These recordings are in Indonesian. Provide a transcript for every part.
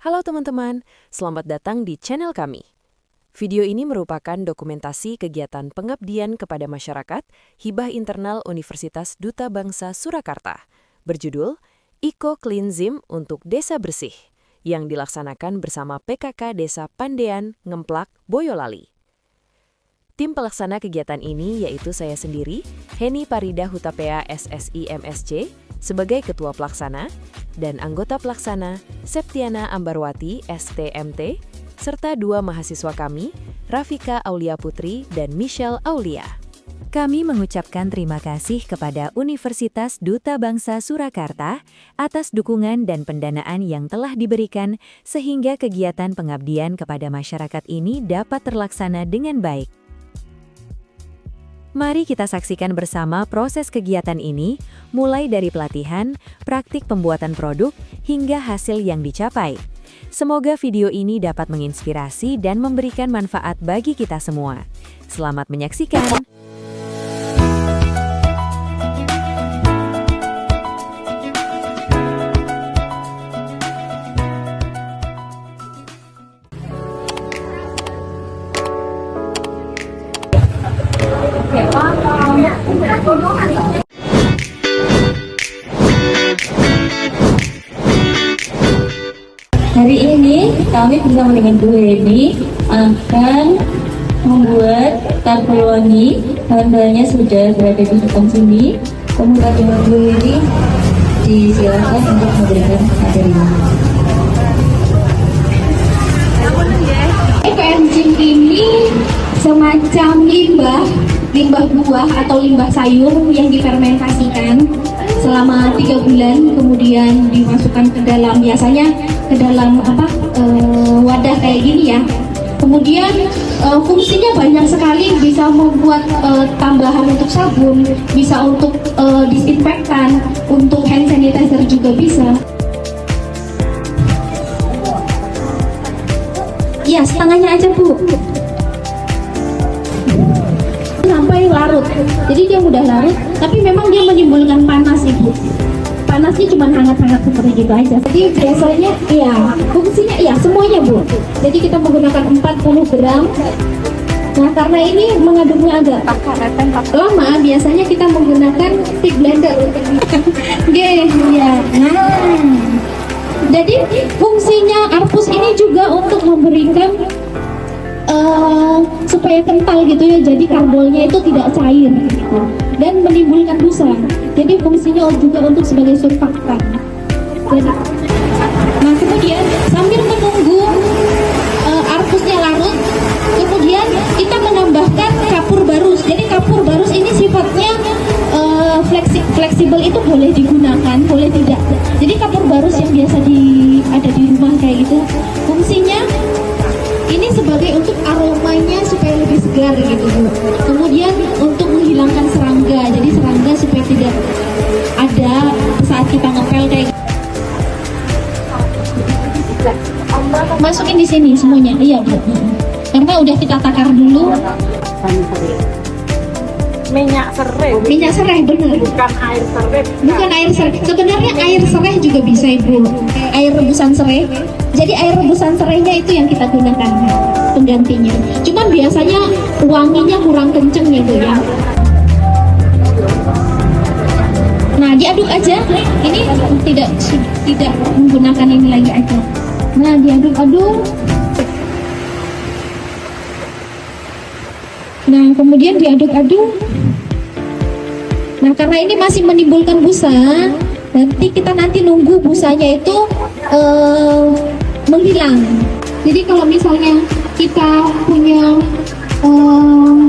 Halo teman-teman, selamat datang di channel kami. Video ini merupakan dokumentasi kegiatan pengabdian kepada masyarakat Hibah Internal Universitas Duta Bangsa Surakarta, berjudul Eco Clean Zim untuk Desa Bersih, yang dilaksanakan bersama PKK Desa Pandean, Ngemplak, Boyolali. Tim pelaksana kegiatan ini yaitu saya sendiri, Heni Parida Hutapea SSI MSc, sebagai Ketua Pelaksana, dan anggota pelaksana Septiana Ambarwati STMT, serta dua mahasiswa kami, Rafika Aulia Putri dan Michelle Aulia. Kami mengucapkan terima kasih kepada Universitas Duta Bangsa Surakarta atas dukungan dan pendanaan yang telah diberikan sehingga kegiatan pengabdian kepada masyarakat ini dapat terlaksana dengan baik. Mari kita saksikan bersama proses kegiatan ini, mulai dari pelatihan, praktik pembuatan produk, hingga hasil yang dicapai. Semoga video ini dapat menginspirasi dan memberikan manfaat bagi kita semua. Selamat menyaksikan! Hari ini kami bersama dengan Bu Heni akan membuat karboloni. Bahan-bahannya sudah berada di depan sini. Kemudian dengan Bu Heni disilakan untuk memberikan materinya. Enzim ini semacam limbah buah atau limbah sayur yang difermentasikan selama 3 bulan, kemudian dimasukkan ke dalam, biasanya ke dalam wadah kayak gini ya. Kemudian fungsinya banyak sekali, bisa membuat tambahan untuk sabun, bisa untuk disinfektan, untuk hand sanitizer juga bisa. Ya, setengahnya aja Bu, sampai larut. Jadi dia mudah larut, tapi memang dia menimbulkan panas Ibu. Panasnya cuma hangat-hangat seperti gitu aja. Jadi biasanya ya fungsinya ya semuanya Bu. Jadi kita menggunakan 40 gram. Nah, karena ini mengaduknya agak lama, biasanya kita menggunakan stick blender. Oke, ya. Nah, jadi fungsinya arpus ini juga untuk memberikan supaya kental gitu ya, jadi karbolnya itu tidak cair gitu, dan menimbulkan busa. Jadi fungsinya juga untuk sebagai surfaktan. Jadi, nah kemudian sambil menunggu arpusnya larut, kemudian kita menambahkan kapur barus. Jadi kapur barus ini sifatnya fleksibel, itu boleh digunakan, boleh tidak. Jadi kapur barus yang biasa ada di rumah kayak gitu, fungsinya ini sebagai untuk aromanya supaya lebih segar gitu Bu. Kemudian untuk menghilangkan serangga, jadi serangga supaya tidak ada saat kita ngepel kayak gitu. Masukin di sini semuanya, iya Bu. Karena udah kita takar dulu. Minyak serai bener. bukan air serai. Bukan air serai. Sebenarnya air serai juga bisa Ibu. Air rebusan serai. Jadi air rebusan serainya itu yang kita gunakan penggantinya. Cuman biasanya wanginya kurang kenceng ya Bu ya. Nah, diaduk aja. Ini tidak menggunakan ini lagi aja. Nah, diaduk-aduk. Nah, kemudian diaduk-aduk. Nah, karena ini masih menimbulkan busa, kita nanti nunggu busanya itu menghilang. Jadi kalau misalnya kita punya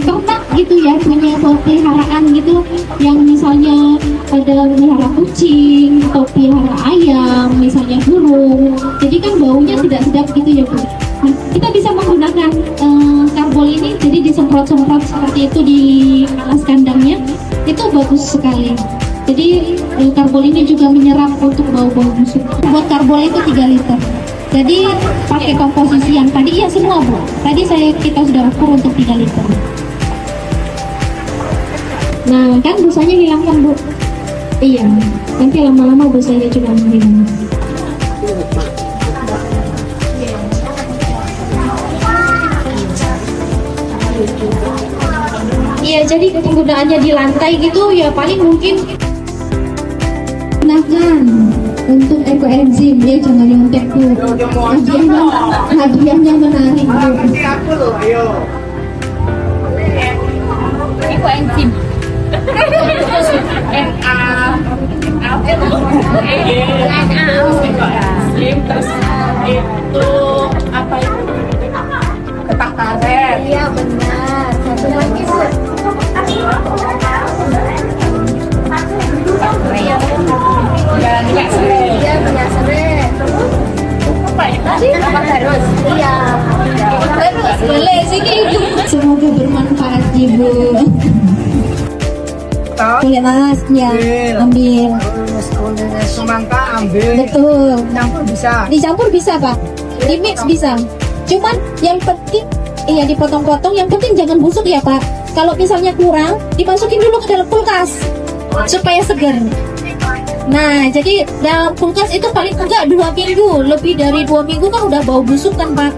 ternak gitu ya, punya peliharaan gitu, yang misalnya ada pelihara kucing atau pelihara ayam, misalnya burung, jadi kan baunya tidak sedap gitu ya Bu. Nah, kita bisa menggunakan karbol ini, jadi disemprot-semprot seperti itu di alas kandangnya, itu bagus sekali. Jadi karbol ini juga menyerap untuk bau-bau busuk. Buat karbol itu 3 liter. Jadi pakai komposisi yang tadi ya semua Bu. Tadi kita sudah ukur untuk 3 liter. Nah, kan busanya hilang kan Bu? Iya. Nanti lama-lama busanya juga menghilang. Ya jadi penggunaannya di lantai gitu ya paling mungkin. Gunakan untuk ekoenzim ya, jangan nyontek tuh. Hadiahnya menarik tuh. Aku loh, ayo. Ekoenzim. Terus itu apa itu? Ketak karet. Iya benar. Satu lagi Bu. Dan minyak serai. Iya minyak serai. Apa ya? Apa harus? Iya. Terus boleh sih gitu. Semoga bermanfaat Ibu. Boleh Mas, ya ambil. Semangka ambil. Betul. Campur bisa. Dicampur bisa Pak, di mix bisa. Cuman yang penting, iya dipotong-potong. Yang penting jangan busuk ya Pak. Kalau misalnya kurang, dimasukin dulu ke dalam kulkas supaya segar. Nah, jadi dalam kulkas itu paling enggak 2 minggu. Lebih dari 2 minggu kan udah bau busuk kan Pak.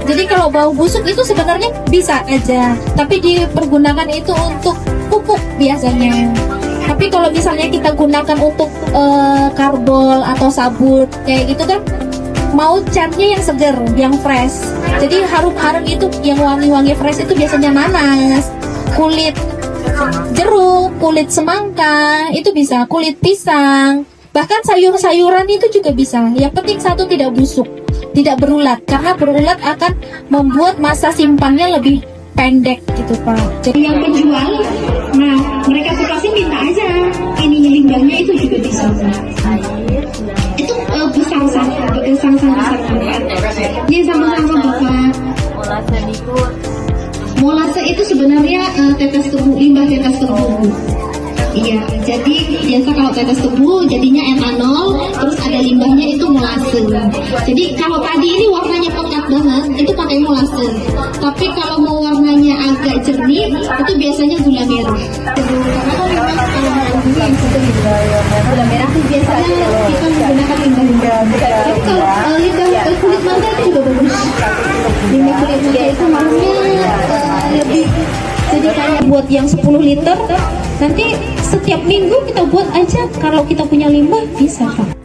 Jadi kalau bau busuk itu sebenarnya bisa aja, tapi dipergunakan itu untuk pupuk biasanya. Tapi kalau misalnya kita gunakan untuk karbol atau sabun kayak gitu kan, mau catnya yang seger, yang fresh. Jadi harum-harum itu, yang wangi-wangi fresh itu biasanya nanas, kulit jeruk, kulit semangka, itu bisa, kulit pisang, bahkan sayur-sayuran itu juga bisa. Yang penting satu tidak busuk, tidak berulat, karena berulat akan membuat masa simpannya lebih pendek gitu Pak. Jadi yang penjual, nah mereka sih minta aja ini limbahnya itu juga bisa. Itu besar-besar ini sama-sama Bapak. Molase itu sebenarnya tetes tebu, limbah tetes tebu. Iya, jadi biasa kalau tetes tebu jadinya etanol, terus ada limbahnya itu molase. Jadi kalau tadi ini warnanya pekat banget, itu pakai molase. Tapi kalau mau warnanya agak jernih, itu biasanya gula merah. Karena kan memang kalau mau gula yang seperti gula merah itu biasanya kita menggunakan limbah. Tapi kalau limbah kulit mangga itu juga bagus. Limbah kulit mangga itu harusnya lebih. Jadi kayak buat yang 10 liter, nanti setiap minggu kita buat aja. Kalau kita punya limbah bisa Pak.